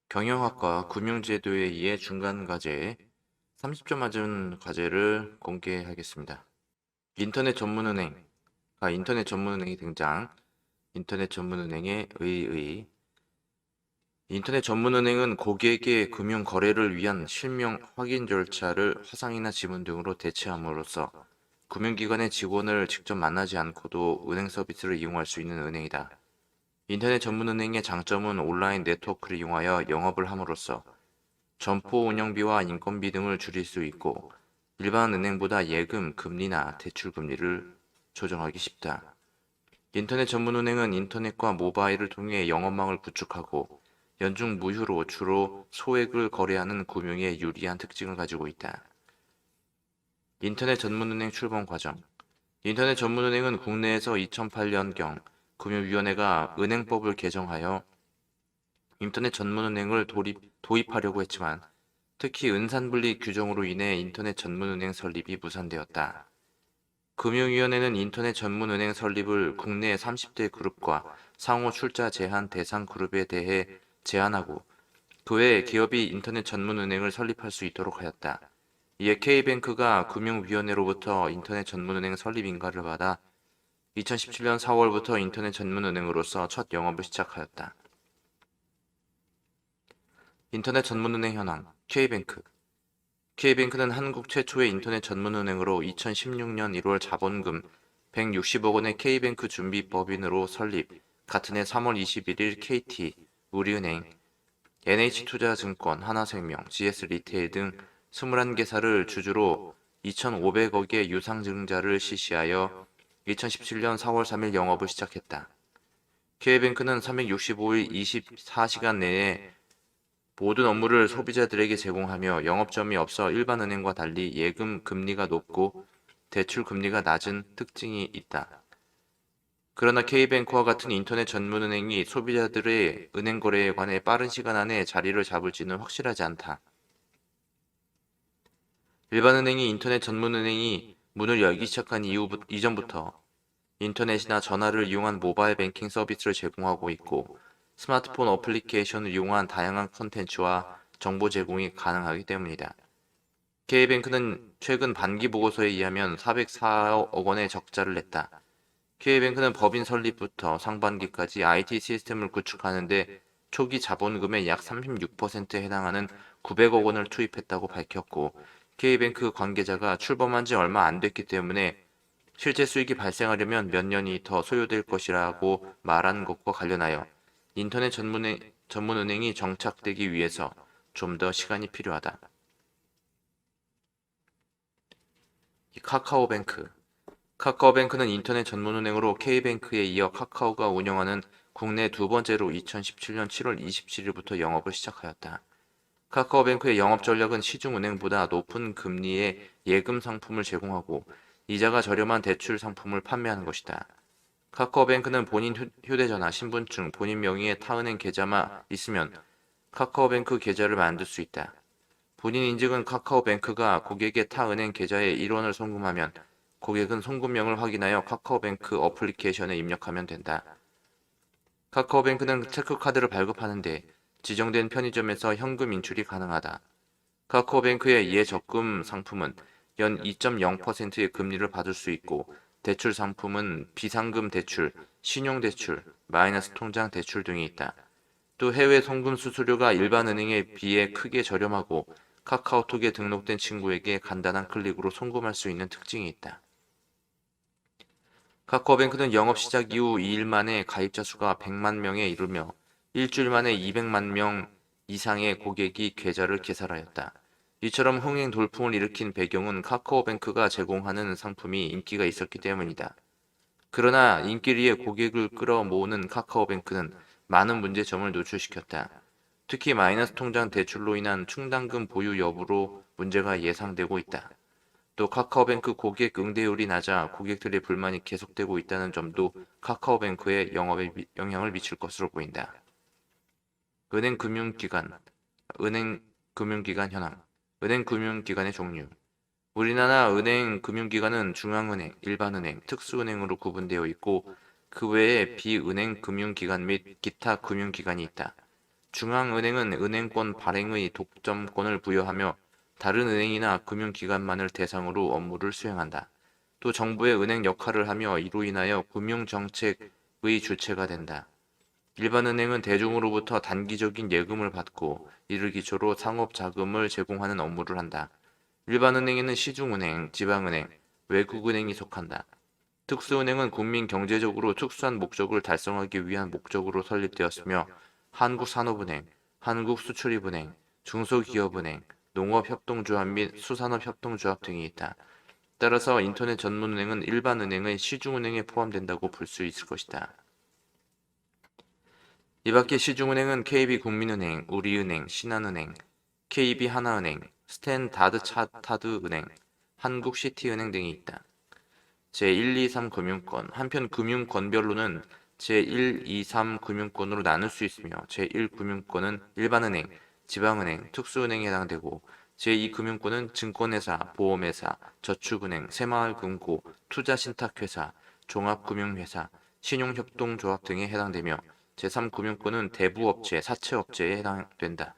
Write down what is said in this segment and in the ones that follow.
경영학과 금융제도에 의해 중간과제에 30점 맞은 과제를 공개하겠습니다. 인터넷 전문은행, 인터넷 전문은행이 등장. 인터넷 전문은행의 의의. 인터넷 전문은행은 고객의 금융 거래를 위한 실명 확인 절차를 화상이나 지문 등으로 대체함으로써 금융기관의 직원을 직접 만나지 않고도 은행 서비스를 이용할 수 있는 은행이다. 인터넷 전문은행의 장점은 온라인 네트워크를 이용하여 영업을 함으로써 점포 운영비와 인건비 등을 줄일 수 있고 일반 은행보다 예금, 금리나 대출 금리를 조정하기 쉽다. 인터넷 전문은행은 인터넷과 모바일을 통해 영업망을 구축하고 연중 무휴로 주로 소액을 거래하는 금융에 유리한 특징을 가지고 있다. 인터넷 전문은행 출범 과정. 인터넷 전문은행은 국내에서 2008년경 금융위원회가 은행법을 개정하여 인터넷 전문은행을 도입하려고 했지만 특히 은산분리 규정으로 인해 인터넷 전문은행 설립이 무산되었다. 금융위원회는 인터넷 전문은행 설립을 국내 30대 그룹과 상호 출자 제한 대상 그룹에 대해 제한하고 그 외 기업이 인터넷 전문은행을 설립할 수 있도록 하였다. 이에 K뱅크가 금융위원회로부터 인터넷 전문은행 설립 인가를 받아 2017년 4월부터 인터넷 전문은행으로서 첫 영업을 시작하였다. 인터넷 전문은행 현황 K뱅크. K뱅크는 한국 최초의 인터넷 전문은행으로 2016년 1월 자본금 160억 원의 K뱅크 준비법인으로 설립, 같은 해 3월 21일 KT, 우리은행, NH투자증권, 하나생명, GS리테일 등 21개사를 주주로 2,500억의 유상증자를 실시하여 2017년 4월 3일 영업을 시작했다. K뱅크는 365일 24시간 내에 모든 업무를 소비자들에게 제공하며 영업점이 없어 일반 은행과 달리 예금 금리가 높고 대출 금리가 낮은 특징이 있다. 그러나 K뱅크와 같은 인터넷 전문은행이 소비자들의 은행 거래에 관해 빠른 시간 안에 자리를 잡을지는 확실하지 않다. 일반 은행이 인터넷 전문은행이 문을 열기 시작한 이전부터 인터넷이나 전화를 이용한 모바일 뱅킹 서비스를 제공하고 있고 스마트폰 어플리케이션을 이용한 다양한 콘텐츠와 정보 제공이 가능하기 때문이다. K뱅크는 최근 반기 보고서에 의하면 404억 원의 적자를 냈다. K뱅크는 법인 설립부터 상반기까지 IT 시스템을 구축하는데 초기 자본금의 약 36%에 해당하는 900억 원을 투입했다고 밝혔고 K뱅크 관계자가 출범한 지 얼마 안 됐기 때문에 실제 수익이 발생하려면 몇 년이 더 소요될 것이라고 말한 것과 관련하여 인터넷 전문은행이 정착되기 위해서 좀 더 시간이 필요하다. 카카오뱅크. 카카오뱅크는 인터넷 전문은행으로 K뱅크에 이어 카카오가 운영하는 국내 두 번째로 2017년 7월 27일부터 영업을 시작하였다. 카카오뱅크의 영업 전략은 시중은행보다 높은 금리의 예금 상품을 제공하고 이자가 저렴한 대출 상품을 판매하는 것이다. 카카오뱅크는 본인 휴대전화, 신분증, 본인 명의의 타은행 계좌만 있으면 카카오뱅크 계좌를 만들 수 있다. 본인 인증은 카카오뱅크가 고객의 타은행 계좌에 1원을 송금하면 고객은 송금명을 확인하여 카카오뱅크 어플리케이션에 입력하면 된다. 카카오뱅크는 체크카드를 발급하는데 지정된 편의점에서 현금 인출이 가능하다. 카카오뱅크의 예적금 상품은 연 2.0%의 금리를 받을 수 있고 대출 상품은 비상금 대출, 신용대출, 마이너스 통장 대출 등이 있다. 또 해외 송금 수수료가 일반 은행에 비해 크게 저렴하고 카카오톡에 등록된 친구에게 간단한 클릭으로 송금할 수 있는 특징이 있다. 카카오뱅크는 영업 시작 이후 2일 만에 가입자 수가 100만 명에 이르며 일주일 만에 200만 명 이상의 고객이 계좌를 개설하였다. 이처럼 흥행 돌풍을 일으킨 배경은 카카오뱅크가 제공하는 상품이 인기가 있었기 때문이다. 그러나 인기리에 고객을 끌어모으는 카카오뱅크는 많은 문제점을 노출시켰다. 특히 마이너스 통장 대출로 인한 충당금 보유 여부로 문제가 예상되고 있다. 또 카카오뱅크 고객 응대율이 낮아 고객들의 불만이 계속되고 있다는 점도 카카오뱅크의 영업에 영향을 미칠 것으로 보인다. 은행 금융기관 현황, 은행 금융기관의 종류. 우리나라 은행 금융기관은 중앙은행, 일반은행, 특수은행으로 구분되어 있고 그 외에 비은행 금융기관 및 기타 금융기관이 있다. 중앙은행은 은행권 발행의 독점권을 부여하며 다른 은행이나 금융기관만을 대상으로 업무를 수행한다. 또 정부의 은행 역할을 하며 이로 인하여 금융정책의 주체가 된다. 일반은행은 대중으로부터 단기적인 예금을 받고 이를 기초로 상업자금을 제공하는 업무를 한다. 일반은행에는 시중은행, 지방은행, 외국은행이 속한다. 특수은행은 국민 경제적으로 특수한 목적을 달성하기 위한 목적으로 설립되었으며 한국산업은행, 한국수출입은행, 중소기업은행, 농업협동조합 및 수산업협동조합 등이 있다. 따라서 인터넷 전문은행은 일반은행의 시중은행에 포함된다고 볼 수 있을 것이다. 이 밖에 시중은행은 KB국민은행, 우리은행, 신한은행, KB하나은행, 스탠다드차타드은행, 한국시티은행 등이 있다. 제1, 2, 3 금융권, 한편 금융권별로는 제1, 2, 3 금융권으로 나눌 수 있으며 제1 금융권은 일반은행, 지방은행, 특수은행에 해당되고 제2 금융권은 증권회사, 보험회사, 저축은행, 새마을금고, 투자신탁회사, 종합금융회사, 신용협동조합 등에 해당되며 제3 금융권은 대부업체, 사채업체에 해당된다.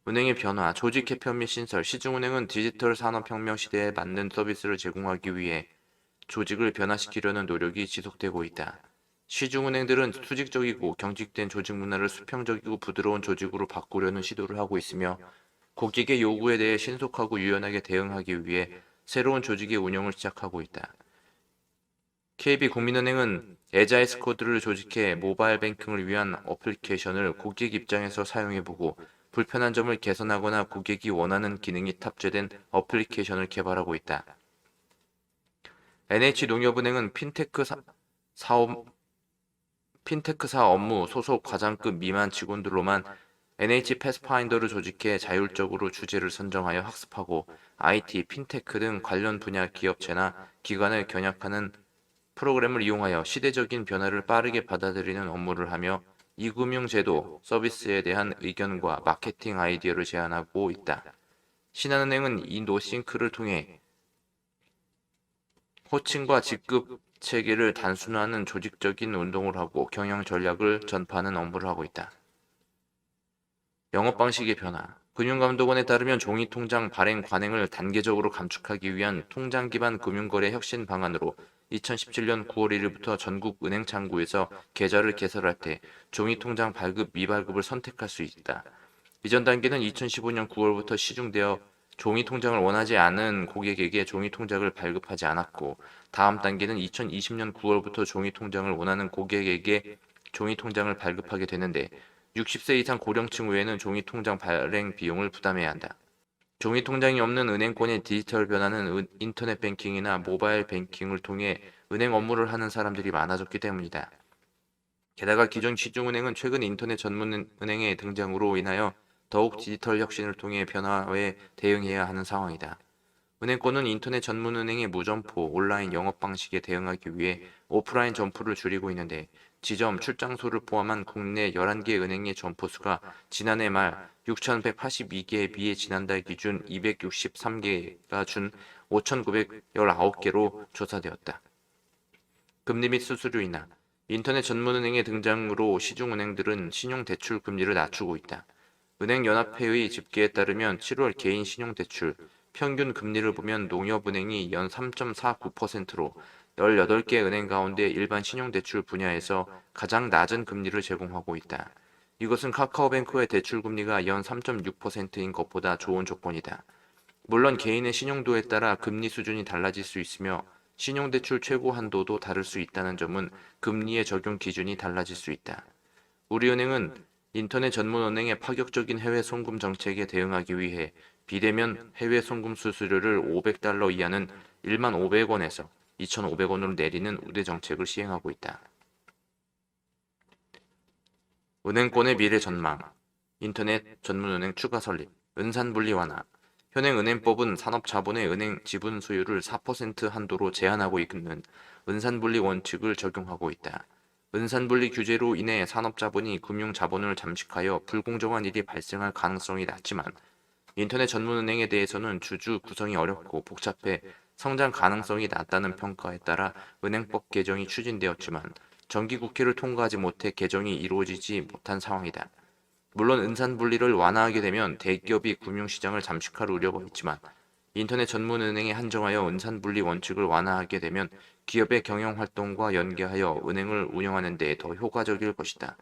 은행의 변화, 조직 개편 및 신설, 시중은행은 디지털 산업혁명 시대에 맞는 서비스를 제공하기 위해 조직을 변화시키려는 노력이 지속되고 있다. 시중은행들은 수직적이고 경직된 조직 문화를 수평적이고 부드러운 조직으로 바꾸려는 시도를 하고 있으며 고객의 요구에 대해 신속하고 유연하게 대응하기 위해 새로운 조직의 운영을 시작하고 있다. KB국민은행은 에자이스 코드를 조직해 모바일 뱅킹을 위한 어플리케이션을 고객 입장에서 사용해보고 불편한 점을 개선하거나 고객이 원하는 기능이 탑재된 어플리케이션을 개발하고 있다. NH농협은행은 핀테크사 업무 소속 과장급 미만 직원들로만 NH 패스파인더를 조직해 자율적으로 주제를 선정하여 학습하고 IT, 핀테크 등 관련 분야 기업체나 기관을 견학하는 프로그램을 이용하여 시대적인 변화를 빠르게 받아들이는 업무를 하며 이금융제도 서비스에 대한 의견과 마케팅 아이디어를 제안하고 있다. 신한은행은 이 노싱크를 통해 호칭과 직급 체계를 단순화하는 조직적인 운동을 하고 경영 전략을 전파하는 업무를 하고 있다. 영업 방식의 변화. 금융감독원에 따르면 종이통장 발행 관행을 단계적으로 감축하기 위한 통장 기반 금융거래 혁신 방안으로 2017년 9월 1일부터 전국 은행 창구에서 계좌를 개설할 때 종이통장 발급 미발급을 선택할 수 있다. 이전 단계는 2015년 9월부터 시중되어 종이통장을 원하지 않은 고객에게 종이통장을 발급하지 않았고 다음 단계는 2020년 9월부터 종이통장을 원하는 고객에게 종이통장을 발급하게 되는데 60세 이상 고령층 외에는 종이통장 발행 비용을 부담해야 한다. 종이통장이 없는 은행권의 디지털 변화는 인터넷 뱅킹이나 모바일 뱅킹을 통해 은행 업무를 하는 사람들이 많아졌기 때문이다. 게다가 기존 시중은행은 최근 인터넷 전문은행의 등장으로 인하여 더욱 디지털 혁신을 통해 변화에 대응해야 하는 상황이다. 은행권은 인터넷 전문은행의 무점포, 온라인 영업 방식에 대응하기 위해 오프라인 점포를 줄이고 있는데 지점, 출장소를 포함한 국내 11개 은행의 점포 수가 지난해 말 6,182개에 비해 지난달 기준 263개가 준 5,919개로 조사되었다. 금리 및 수수료 인하. 인터넷 전문은행의 등장으로 시중은행들은 신용대출 금리를 낮추고 있다. 은행연합회의 집계에 따르면 7월 개인 신용대출 평균 금리를 보면 농협은행이 연 3.49%로 18개 은행 가운데 일반 신용대출 분야에서 가장 낮은 금리를 제공하고 있다. 이것은 카카오뱅크의 대출 금리가 연 3.6%인 것보다 좋은 조건이다. 물론 개인의 신용도에 따라 금리 수준이 달라질 수 있으며 신용대출 최고 한도도 다를 수 있다는 점은 금리의 적용 기준이 달라질 수 있다. 우리은행은 인터넷 전문은행의 파격적인 해외 송금 정책에 대응하기 위해 비대면 해외 송금 수수료를 $500 이하는 15,500원에서 2,500원으로 내리는 우대 정책을 시행하고 있다. 은행권의 미래 전망. 인터넷 전문은행 추가 설립. 은산분리 완화. 현행 은행법은 산업자본의 은행 지분 수율을 4% 한도로 제한하고 있는 은산분리 원칙을 적용하고 있다. 은산분리 규제로 인해 산업자본이 금융자본을 잠식하여 불공정한 일이 발생할 가능성이 낮지만 인터넷 전문은행에 대해서는 주주 구성이 어렵고 복잡해 성장 가능성이 낮다는 평가에 따라 은행법 개정이 추진되었지만 정기국회를 통과하지 못해 개정이 이루어지지 못한 상황이다. 물론 은산분리를 완화하게 되면 대기업이 금융시장을 잠식할 우려가 있지만 인터넷 전문은행에 한정하여 은산분리 원칙을 완화하게 되면 기업의 경영활동과 연계하여 은행을 운영하는 데 더 효과적일 것이다.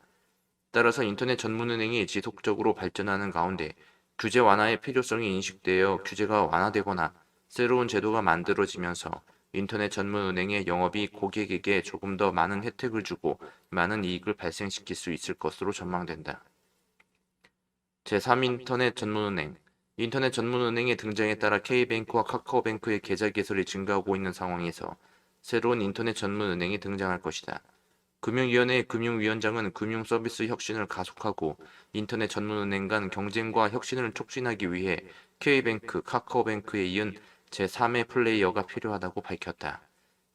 따라서 인터넷 전문은행이 지속적으로 발전하는 가운데 규제 완화의 필요성이 인식되어 규제가 완화되거나 새로운 제도가 만들어지면서 인터넷 전문은행의 영업이 고객에게 조금 더 많은 혜택을 주고 많은 이익을 발생시킬 수 있을 것으로 전망된다. 제3 인터넷 전문은행 인터넷 전문은행의 등장에 따라 K뱅크와 카카오뱅크의 계좌 개설이 증가하고 있는 상황에서 새로운 인터넷 전문은행이 등장할 것이다. 금융위원회의 금융위원장은 금융서비스 혁신을 가속하고 인터넷 전문은행 간 경쟁과 혁신을 촉진하기 위해 K뱅크, 카카오뱅크에 이은 제3의 플레이어가 필요하다고 밝혔다.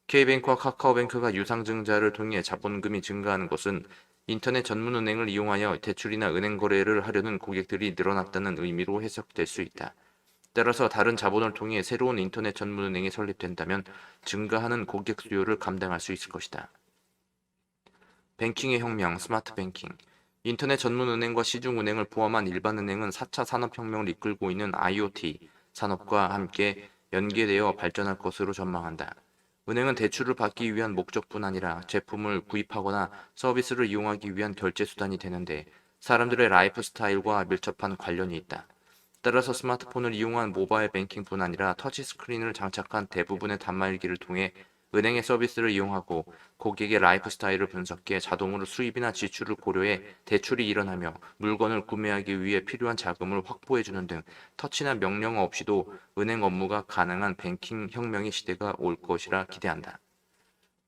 K뱅크와 카카오뱅크가 유상증자를 통해 자본금이 증가하는 것은 인터넷 전문은행을 이용하여 대출이나 은행 거래를 하려는 고객들이 늘어났다는 의미로 해석될 수 있다. 따라서 다른 자본을 통해 새로운 인터넷 전문은행이 설립된다면 증가하는 고객 수요를 감당할 수 있을 것이다. 뱅킹의 혁명, 스마트 뱅킹. 인터넷 전문은행과 시중은행을 포함한 일반은행은 4차 산업혁명을 이끌고 있는 IoT 산업과 함께 연계되어 발전할 것으로 전망한다. 은행은 대출을 받기 위한 목적뿐 아니라 제품을 구입하거나 서비스를 이용하기 위한 결제 수단이 되는데 사람들의 라이프 스타일과 밀접한 관련이 있다. 따라서 스마트폰을 이용한 모바일 뱅킹뿐 아니라 터치스크린을 장착한 대부분의 단말기를 통해 은행의 서비스를 이용하고 고객의 라이프 스타일을 분석해 자동으로 수입이나 지출을 고려해 대출이 일어나며 물건을 구매하기 위해 필요한 자금을 확보해주는 등 터치나 명령 없이도 은행 업무가 가능한 뱅킹 혁명의 시대가 올 것이라 기대한다.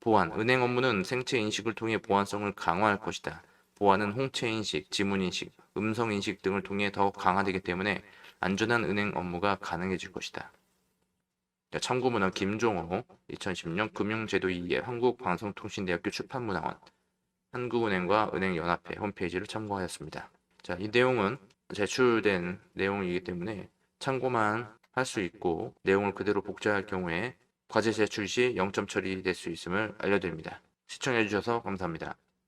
보안, 은행 업무는 생체 인식을 통해 보안성을 강화할 것이다. 보안은 홍채 인식, 지문 인식, 음성 인식 등을 통해 더욱 강화되기 때문에 안전한 은행 업무가 가능해질 것이다. 참고문헌 김종호 2010년 금융제도 2의 한국방송통신대학교 출판문화원 한국은행과 은행연합회 홈페이지를 참고하였습니다. 자, 이 내용은 제출된 내용이기 때문에 참고만 할 수 있고 내용을 그대로 복제할 경우에 과제 제출 시 0점 처리될 수 있음을 알려드립니다. 시청해주셔서 감사합니다.